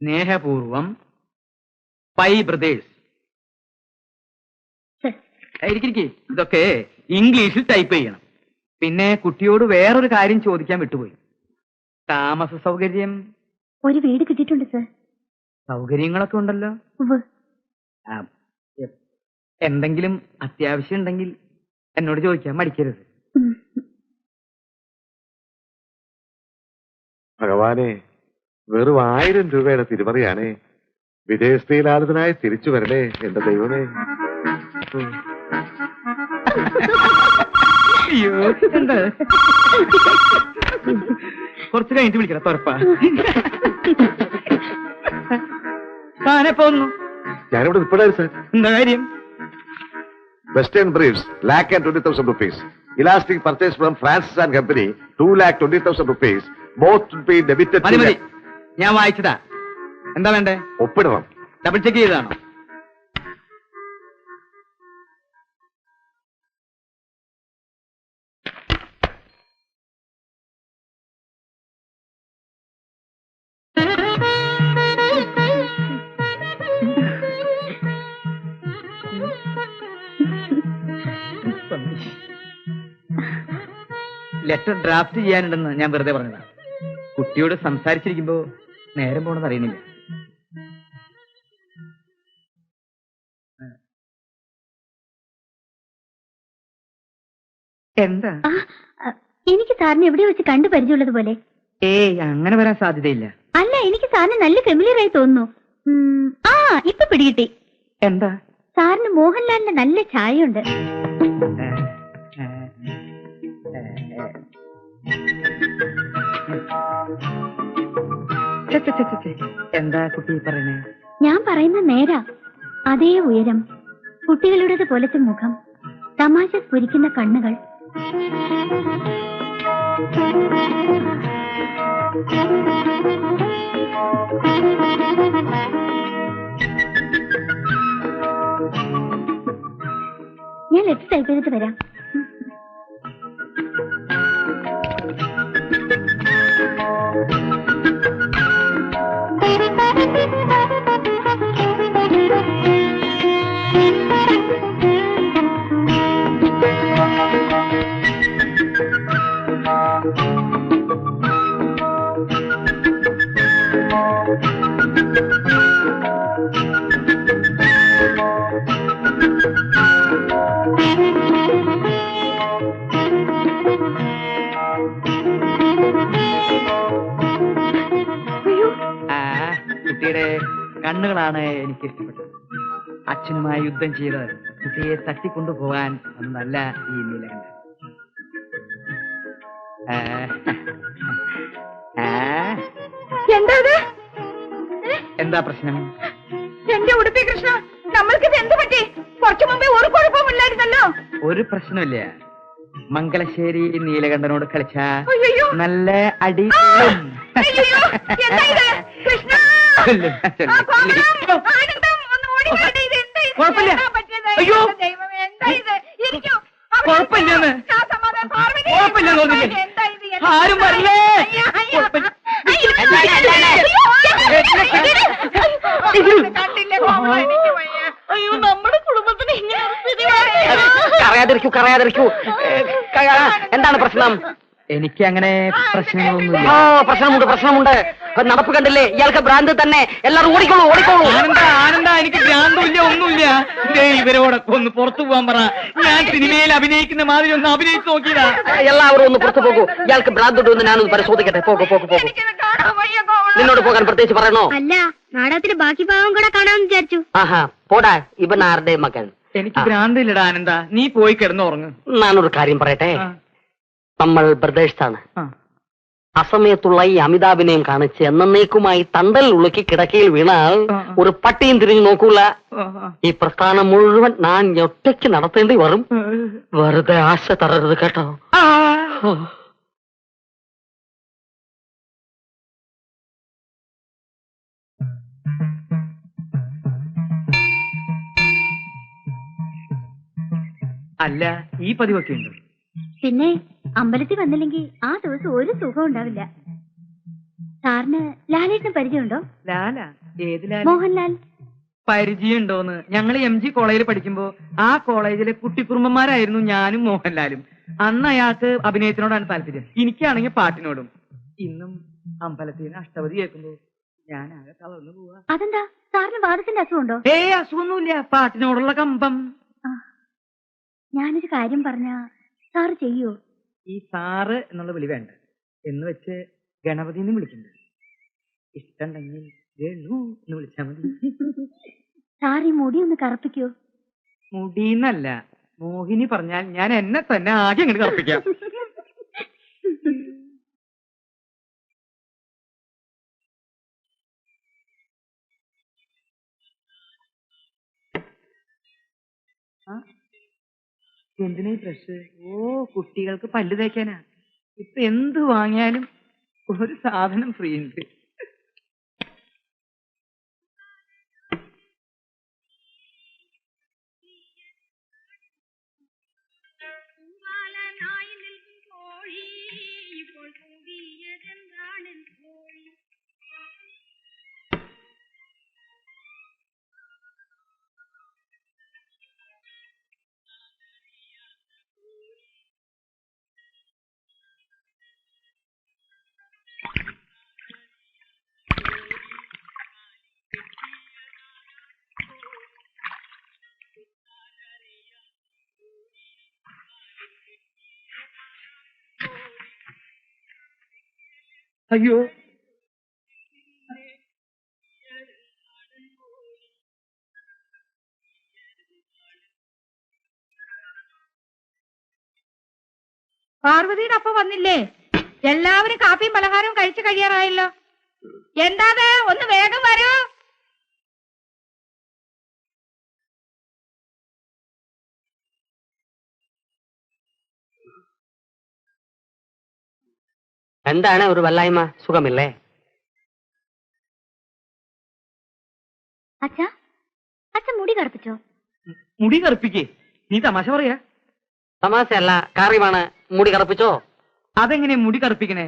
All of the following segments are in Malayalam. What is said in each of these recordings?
സ്നേഹപൂർവം പൈ ബ്രദേഴ്സ്. ഇതൊക്കെ ഇംഗ്ലീഷിൽ ടൈപ്പ് ചെയ്യണം. പിന്നെ കുട്ടിയോട് വേറൊരു കാര്യം ചോദിക്കാൻ വിട്ടുപോയി. താമസ സൗകര്യം? ഒരു വീട് കിട്ടിയിട്ടുണ്ട് സർ. സൗകര്യങ്ങളൊക്കെ ഉണ്ടല്ലോ. എന്തെങ്കിലും അത്യാവശ്യം ഉണ്ടെങ്കിൽ എന്നോട് ചോദിക്കാൻ മടിക്കരുത്. ഭഗവാനെ, വെറും 1000 രൂപയുടെ തിരുമറിയാണേ. വിദേശത്തിലാലതനായി തിരിച്ചു വരണേ എന്റെ ദൈവമേ. കുറച്ച് കഴിഞ്ഞിട്ട് വിളിക്കണം. തുറപ്പാ താനെ പോന്നു. ഞാനിവിടെ നിൽപ്പടായിരുന്നു സാർ. എന്താ കാര്യം? Western briefs ₹1,20,000 rupees. Elastic purchase from Francis and Company ₹2,20,000 rupees. Both to be debited. മതി മതി, ഞാൻ വായിച്ചതാ. എന്താ വേണ്ടേ? ഒപ്പിടണം. ഡബിൾ ചെക്ക് ചെയ്താണോ? ലെറ്റർ ഡ്രാഫ്റ്റ് ചെയ്യാനുണ്ടെന്ന് ഞാൻ വെറുതെ പറഞ്ഞതാ. കുട്ടിയോട് സംസാരിച്ചിരിക്കുമ്പോ നേരം പോണെന്ന് അറിയുന്നില്ല. എന്താ? എനിക്ക് സാറിനെ എവിടെ വെച്ച് കണ്ടു പരിചയമുള്ളത് പോലെ. ഏയ്, അങ്ങനെ വരാൻ സാധ്യതയില്ല. അല്ല, എനിക്ക് സാറിന് നല്ല ഫെമിലിയർ ആയി തോന്നുന്നു. ഇപ്പൊ പിടികിട്ടി. എന്താ? സാറിന് മോഹൻലാലിന്റെ നല്ല ചായയുണ്ട്. എന്താ കുട്ടി പറയണേ? ഞാൻ പറയുന്ന നേരാ. അതേ ഉയരം, കുട്ടികളുടേത് പോലത്തെ മുഖം, തമാശ സ്ഫുരിക്കുന്ന കണ്ണുകൾ. ഞാൻ ലെറ്റർ ടൈപ്പ് ചെയ്തിട്ട് വരാം. കുട്ടിയുടെ കണ്ണുകളാണ് എനിക്ക് ഇഷ്ടപ്പെട്ടത്. അച്ഛനുമായി യുദ്ധം ചെയ്ത് കുട്ടിയെ തട്ടിക്കൊണ്ടുപോകാൻ ഒന്നല്ല ഈ നീലകണ്ഠൻ. എന്താ പ്രശ്നം? എന്റെ ഉടുപ്പി കൃഷ്ണ, നമ്മൾക്കിത് എന്ത് പറ്റി? കുറച്ചു മുമ്പേ ഒരു കുഴപ്പമില്ലായിരുന്നല്ലോ. ഒരു പ്രശ്നമില്ല. മംഗലശ്ശേരി നീലകണ്ഠനോട് കളിച്ച നല്ല അടി. കുഴപ്പമില്ല. അയ്യോ, കുഴപ്പമില്ലെന്ന്. കുഴപ്പമില്ലെന്ന് ആരും പറഞ്ഞേ. അയ്യോ, നമ്മുടെ കുടുംബത്തിന് കരയാതിരിക്കൂ. എന്താണ് പ്രശ്നം? എനിക്ക് അങ്ങനെ പ്രശ്നങ്ങളൊന്നുമില്ല. പ്രശ്നമുണ്ട്. നടപ്പ് കണ്ടില്ലേ? ഇയാൾക്ക് ഭ്രാന്ത് തന്നെ. എല്ലാവരും ഓടിക്കോളൂ. ആനന്ദ, എനിക്ക് ഭ്രാന്തുമില്ല, ഒന്നുമില്ല. ഇവരോടൊക്കെ ഒന്ന് പുറത്തു പോകാൻ പറ. ഞാൻ സിനിമയിൽ അഭിനയിക്കുന്ന മാതിരി ഒന്ന് അഭിനയിച്ച് നോക്കിയതാ. എല്ലാവരും ഒന്ന് പുറത്തു പോകൂ. ഇയാൾക്ക് ഭ്രാന്തുണ്ടെന്ന് ഞാനൊന്ന് പരിശോധിക്കട്ടെ. പോകും. നിന്നോട് പോകാൻ പ്രത്യേകിച്ച് പറയണോ? അല്ല, നാടകത്തിന്റെ ബാക്കി ഭാഗം കൂടെ കാണാമെന്ന് വിചാരിച്ചു. ആഹാ, പോടാ. ഇവൻ ആരുടെ മകൻ? എനിക്ക് ഭ്രാന്തില്ലടാ ആനന്ദ, നീ പോയി കിടന്നുറങ്ങ്. ഞാനൊരു കാര്യം പറയട്ടെ. നമ്മൾ ബ്രദേഴ്സാണ്. അസമയത്തുള്ള ഈ അമിതാഭിനയം കാണിച്ച് എന്നേക്കുമായി തണ്ടൽ ഉളുക്കി കിടക്കയിൽ വീണാൽ ഒരു പട്ടിയും തിരിഞ്ഞു നോക്കൂല. ഈ പ്രസ്ഥാനം മുഴുവൻ ഞാൻ ഒറ്റയ്ക്ക് നടത്തേണ്ടി വരും. വെറുതെ ആശ തരരുത് കേട്ടോ. അല്ല, ഈ പതിവൊക്കെ ഉണ്ട്. പിന്നെ അമ്പലത്തിൽ വന്നില്ലെങ്കിൽ ആ ദിവസം ഒരു സുഖം ഉണ്ടാവില്ല. സാറിന് ലാലേട്ടിന് പരിചയമുണ്ടോ? ലാല? ഏത് ലാല? മോഹൻലാൽ. പരിചയം ഉണ്ടോന്ന്? ഞങ്ങൾ MG കോളേജിൽ പഠിക്കുമ്പോ ആ കോളേജിലെ കുട്ടിക്കുറുമ്പന്മാരായിരുന്നു ഞാനും മോഹൻലാലും. അന്ന് അയാൾക്ക് അഭിനയത്തിനോടാണ് താല്പര്യം, എനിക്കാണെങ്കിൽ പാട്ടിനോടും. ഇന്നും അമ്പലത്തിൽ നിന്ന് അഷ്ടപതി കേൾക്കുമ്പോ ഞാൻ ആകെ തളർന്നു പോവാ. അതെന്താ, സാറിന് വാദത്തിന്റെ അസുഖമുണ്ടോ? അസുഖമൊന്നുമില്ല, പാട്ടിനോടുള്ള കമ്പം. ഞാനൊരു കാര്യം പറഞ്ഞ സാറ് ചെയ്യോ? ഈ സാറ് എന്നുള്ള വിളി വേണ്ട, എന്ന് വെച്ച് ഗണപതിന്ന് വിളിക്കണ്ട. ഇഷ്ടണ്ടെങ്കിൽ വേണു എന്ന് വിളിച്ചാ മതി. സാർ ഈ മുടി ഒന്ന് കറുപ്പിക്കോ? മുടിന്നല്ല, മോഹിനി പറഞ്ഞാൽ ഞാൻ എന്നെ തന്നെ ആകെ അങ്ങോട്ട് കറുപ്പിക്കാം. എന്തിനാ ഈ ബ്രഷ്? കുട്ടികൾക്ക് പല്ല് തേക്കാനാ. ഇപ്പൊ എന്ത് വാങ്ങിയാലും ഒരു സാധനം ഫ്രീ ഉണ്ട്. അയ്യോ, പാർവതിയുടെ അപ്പ വന്നില്ലേ? എല്ലാവരും കാപ്പിയും പലഹാരവും കഴിച്ചു കഴിയാറായല്ലോ. എന്താത്, ഒന്ന് വേഗം വരൂ. എന്താണ് ഒരു വല്ലായ്മ? സുഖമില്ലേ? അച്ഛാ, അച്ഛൻ മുടി കറുപ്പിച്ചോ? മുടി കറുപ്പിക്കേ? നീ തമാശ പറയാ? തമാശയല്ല, കാര്യമാണ്. മുടി കറുപ്പിച്ചോ? അതെങ്ങനെ മുടി കറുപ്പിക്കണേ?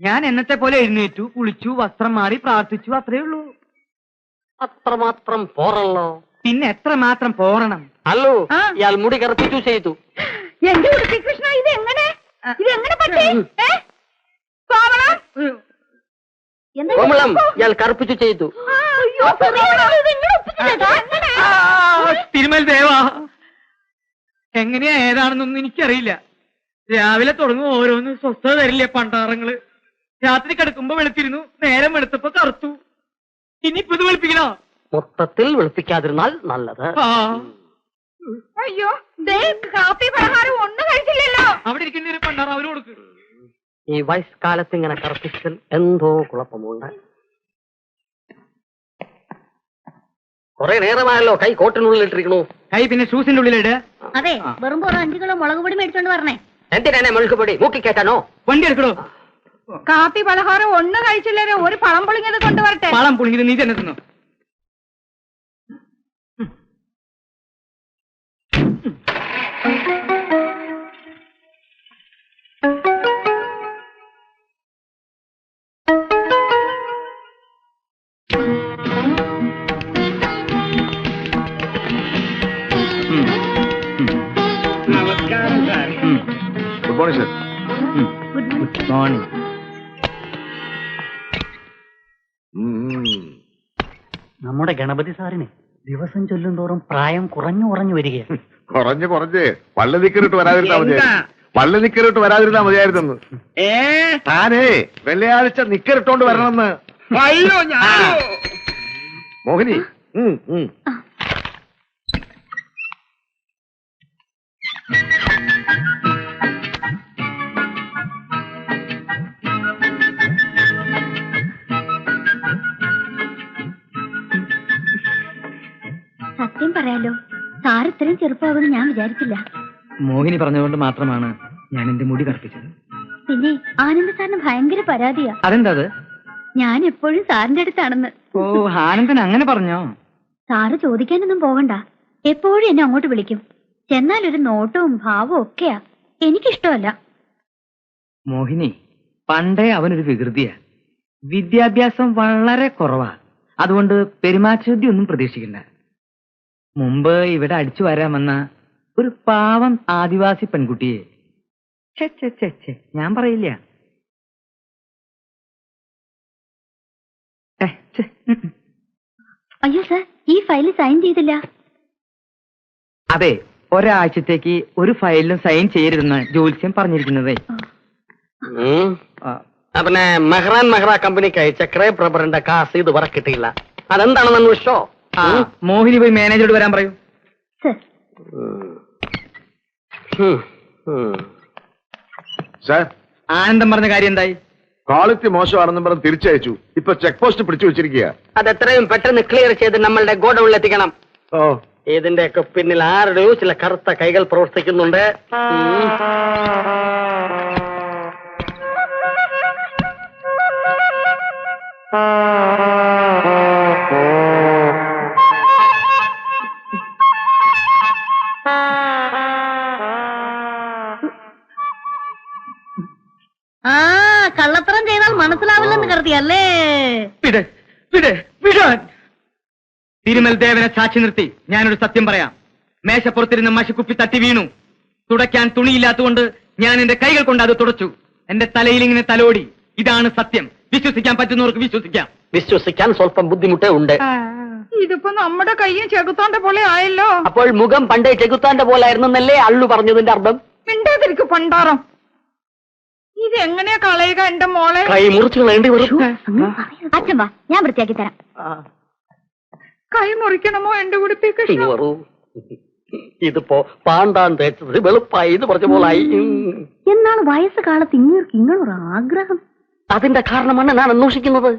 ഞാൻ എന്നത്തെ പോലെ എഴുന്നേറ്റു, കുളിച്ചു, വസ്ത്രം മാറി, പ്രാർത്ഥിച്ചു, അത്രേ ഉള്ളൂ. അത്രമാത്രം പോറല്ലോ. പിന്നെ എത്ര മാത്രം പോറണം? അല്ലോ, ഇയാൾ മുടി കറുപ്പിച്ചു ചെയ്തു. എന്റെ കൃഷ്ണ, ഇതെങ്ങനെ പറ്റി? കോമളം, ഇയാൾ കറുപ്പിച്ചു ചെയ്തു. തിരുമൽ ദേവാ, എങ്ങനെയാ ഏതാണെന്നൊന്നും എനിക്കറിയില്ല. രാവിലെ തുടങ്ങും ഓരോന്ന് സ്വസ്ഥത തരില്ലേ പണ്ടാറങ്ങള്. രാത്രി കിടക്കുമ്പോ വെളുത്തിരുന്നു, നേരം വെളുത്തപ്പോ കറുത്തു. ഇനിയിപ്പോ ഇത് വെളുപ്പിക്കണോ? മൊത്തത്തിൽ വെളുപ്പിക്കാതിരുന്നാൽ നല്ലത്. അയ്യോ, കാപ്പി പലഹാരം ഒന്നും കഴിച്ചില്ലല്ലോ. അവിടെ ഇരിക്കുന്ന ഒരു പണ്ടാറ അവര് കൊടുക്കും. ഈ വയസ്കാലത്ത് ഇങ്ങനെ കറുപ്പിച്ചതിൽ എന്തോ കുഴപ്പമുണ്ട്. കുറെ നേരമായല്ലോ കൈ കോട്ടിനുള്ളിൽ ഇട്ടിരിക്കണു. കൈ പിന്നെ ഷൂസിന്റെ ഉള്ളിലിട്. അതെ, വെറും 5 കിലോ മുളക് പൊടി മേടിച്ചോണ്ട് പറഞ്ഞേ. എന്തിനാ മുളക് പൊടി? മൂക്കി കേട്ടാനോ? വണ്ടി എടുക്കണോ? കാപ്പി പലഹാരം ഒന്നും കഴിച്ചില്ലേ? ഒരു പഴം പുളിങ്ങത് കൊണ്ടുവരട്ടെ. പഴം പുളിങ്ങത് നീ തന്നെ തിന്നു. Good morning sir. Good morning. നമ്മുടെ ഗണപതി സാറിന് ദിവസം ചൊല്ലുന്തോറും പ്രായം കുറഞ്ഞു വരികയാണ്. കുറഞ്ഞ് പള്ളി നിക്കറിട്ട് വരാതിരുന്നാ മതിയായിരുന്നു. താനേ വെള്ളിയാഴ്ച നിക്കറിട്ടോണ്ട് വരണമെന്ന്. മോഹിനി, സത്യം പറയാലോ, സാർ ഇത്രയും ചെറുപ്പമാകുമെന്ന് ഞാൻ വിചാരിച്ചില്ല. മോഹിനി പറഞ്ഞതുകൊണ്ട് മാത്രമാണ് ഞാൻ എന്റെ മുടി കറുപ്പിച്ചത്. പിന്നെ ആനന്ദ സാറിന് ഭയങ്കര പരാതിയാ. അതെന്താ? ഞാൻ എപ്പോഴും സാറിന്റെ അടുത്താണെന്ന്. ഓ, ആനന്ദൻ അങ്ങനെ പറഞ്ഞോ? സാറ് ചോദിക്കാനൊന്നും പോകണ്ട, എപ്പോഴും എന്നെ അങ്ങോട്ട് വിളിക്കും. ചെന്നാൽ ഒരു നോട്ടവും ഭാവവും ഒക്കെയാ. എനിക്കിഷ്ടമല്ല. മോഹിനി, പണ്ടേ അവനൊരു വികൃതിയാ. വിദ്യാഭ്യാസം വളരെ കുറവാ. അതുകൊണ്ട് പെരുമാറ്റശുദ്ധി ഒന്നും പ്രതീക്ഷിക്കണ്ട. മുമ്പ് ഇവിടെ അടിച്ചു വരാമെന്ന ഒരു പാവം ആദിവാസി പെൺകുട്ടിയെ ഞാൻ പറയില്ല. അയ്യോ സർ, ഈ ഫയൽ സൈൻ ചെയ്തില്ല. അതെ, ഒരാഴ്ചത്തേക്ക് ഒരു ഫയലിലും സൈൻ ചെയ്യരുതെന്ന് ജോത്സ്യം പറഞ്ഞിരിക്കുന്നതേ. പിന്നെ മെഹ്റാൻ മെഹ്റ കമ്പനിക്ക് അയച്ച ക്രേപ്പ് റബ്ബറിന്റെ കാശ് ഇതുവരെ കിട്ടിയില്ല. അതെന്താണെന്ന് അന്വേഷിച്ചോ? മോഹിനി പോയി മാനേജറോട് വരാൻ പറയൂ. സർ, സാർ, ആനന്ദം പറഞ്ഞ കാര്യം എന്തായി? ക്വാളിറ്റി മോശമാണെന്നും പറഞ്ഞ് തിരിച്ചയച്ചു. ഇപ്പൊ ചെക്ക് പോസ്റ്റ് പിടിച്ചു വെച്ചിരിക്കുക. അത് എത്രയും പെട്ടെന്ന് ക്ലിയർ ചെയ്ത് നമ്മളുടെ ഗോഡൌണിൽ എത്തിക്കണം. ഓ, ഇതിന്റെയൊക്കെ പിന്നിൽ ആരുടെയോ ചില കറുത്ത കൈകൾ പ്രവർത്തിക്കുന്നുണ്ട്. ആ കള്ളത്തരം ചെയ്താൽ മനസ്സിലാവില്ലെന്ന് കരുതിയല്ലേ? വിട്, വിട്, വിടാൻ. തിരുമൽ ദേവനെ സാക്ഷി നിർത്തി ഞാനൊരു സത്യം പറയാം. മേശപ്പുറത്തിരുന്ന് മഷിക്കുപ്പി തട്ടി വീണു. തുടയ്ക്കാൻ തുണിയില്ലാത്തതുകൊണ്ട് ഞാൻ എന്റെ കൈകൾ കൊണ്ട് അത് തുടച്ചു. എന്റെ തലയിൽ ഇങ്ങനെ തലോടി. ഇതാണ് സത്യം. വിശ്വസിക്കാൻ പറ്റുന്നവർക്ക് വിശ്വസിക്കാം. വിശ്വസിക്കാൻ സ്വല്പം ബുദ്ധിമുട്ടേ ഉണ്ട്. ഇതിപ്പോ നമ്മുടെ കയ്യും ചെകുത്താന്റെ പോലെ ആയല്ലോ. അപ്പോൾ മുഖം പണ്ടേ ചെകുത്താന്റെ പോലായിരുന്നല്ലേ അള്ളു പറഞ്ഞതിന്റെ അർത്ഥം? മിണ്ടാതിരിക്കു പണ്ടാറം. ഇതെങ്ങനെയാ കളയുക എന്റെ മോളെ? കൈ മുറിച്ചു കളയേണ്ടി വരും. അച്ഛൻ വാ, ഞാൻ വൃത്തിയാക്കി തരാം. കൈ മുറിക്കണമോ എന്റെ ഉടുപ്പിക്ക്? ഇങ്ങ് വരൂ. ഇതിപ്പോ പാണ്ടാൻ തേച്ചത് വെളുപ്പായി എന്ന് പറഞ്ഞ പോലായി. എന്നാണ് വയസ്സ് കാലത്ത് ഇങ്ങനൊരു ആഗ്രഹം. അതിന്റെ കാരണമാണ് ഞാൻ അന്വേഷിക്കുന്നത്.